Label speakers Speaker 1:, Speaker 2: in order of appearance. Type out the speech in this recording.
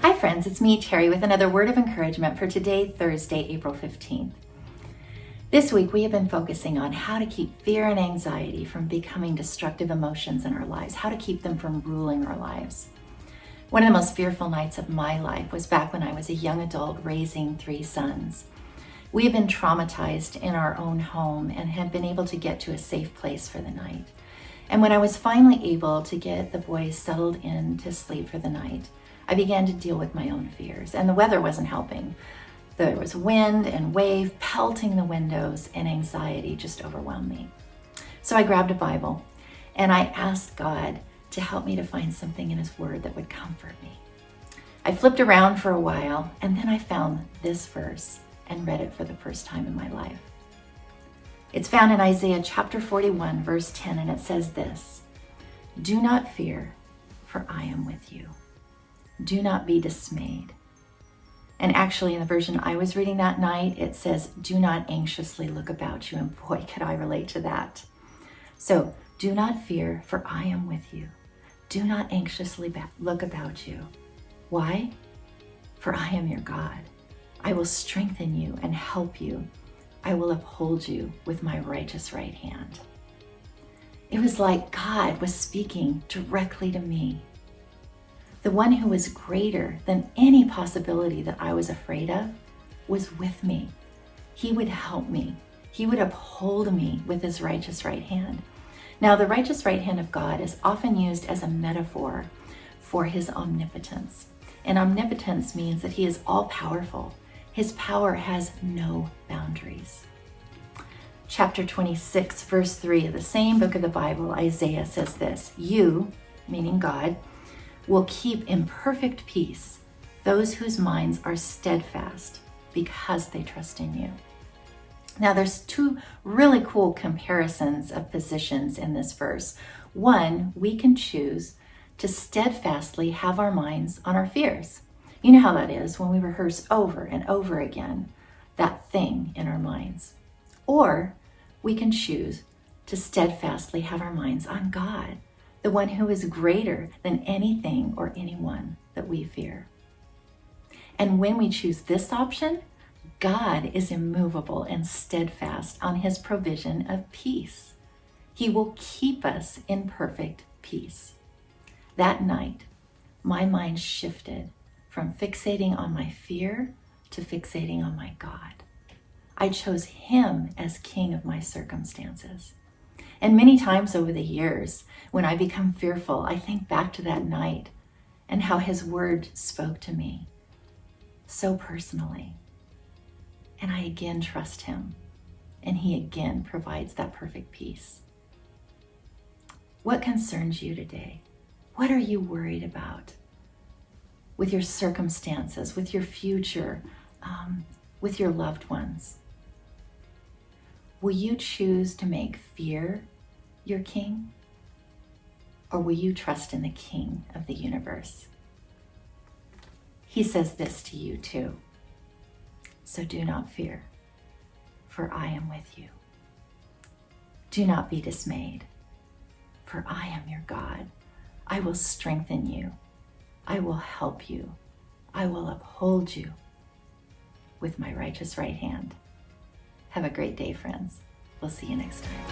Speaker 1: Hi friends, it's me, Terri, with another word of encouragement for today, Thursday, April 15th. This week we have been focusing on how to keep fear and anxiety from becoming destructive emotions in our lives, how to keep them from ruling our lives. One of the most fearful nights of my life was back when I was a young adult raising 3 sons. We have been traumatized in our own home and have been able to get to a safe place for the night. And when I was finally able to get the boys settled in to sleep for the night, I began to deal with my own fears, and the weather wasn't helping. There was wind and wave pelting the windows, and anxiety just overwhelmed me. So I grabbed a Bible and I asked God to help me to find something in His Word that would comfort me. I flipped around for a while, and then I found this verse and read it for the first time in my life. It's found in Isaiah chapter 41, verse 10, and it says this: "Do not fear, for I am with you. Do not be dismayed." And actually, in the version I was reading that night, it says, "Do not anxiously look about you." And boy, could I relate to that. So, do not fear, for I am with you. Do not anxiously look about you. Why? For I am your God. I will strengthen you and help you. I will uphold you with my righteous right hand. It was like God was speaking directly to me. The one who was greater than any possibility that I was afraid of was with me. He would help me. He would uphold me with His righteous right hand. Now, the righteous right hand of God is often used as a metaphor for His omnipotence. And omnipotence means that He is all-powerful. His power has no boundaries. Chapter 26, verse 3 of the same book of the Bible, Isaiah, says this: "You," meaning God, "will keep in perfect peace those whose minds are steadfast because they trust in you." Now, there's 2 really cool comparisons of positions in this verse. One, we can choose to steadfastly have our minds on our fears. You know how that is when we rehearse over and over again that thing in our minds. Or we can choose to steadfastly have our minds on God, the one who is greater than anything or anyone that we fear. And when we choose this option, God is immovable and steadfast on His provision of peace. He will keep us in perfect peace. That night, my mind shifted from fixating on my fear to fixating on my God. I chose Him as King of my circumstances. And many times over the years, when I become fearful, I think back to that night and how His Word spoke to me so personally. And I again trust Him, and He again provides that perfect peace. What concerns you today? What are you worried about with your circumstances, with your future, with your loved ones? Will you choose to make fear your king? Or will you trust in the King of the universe? He says this to you too. So do not fear, for I am with you. Do not be dismayed, for I am your God. I will strengthen you. I will help you. I will uphold you with my righteous right hand. Have a great day, friends. We'll see you next time.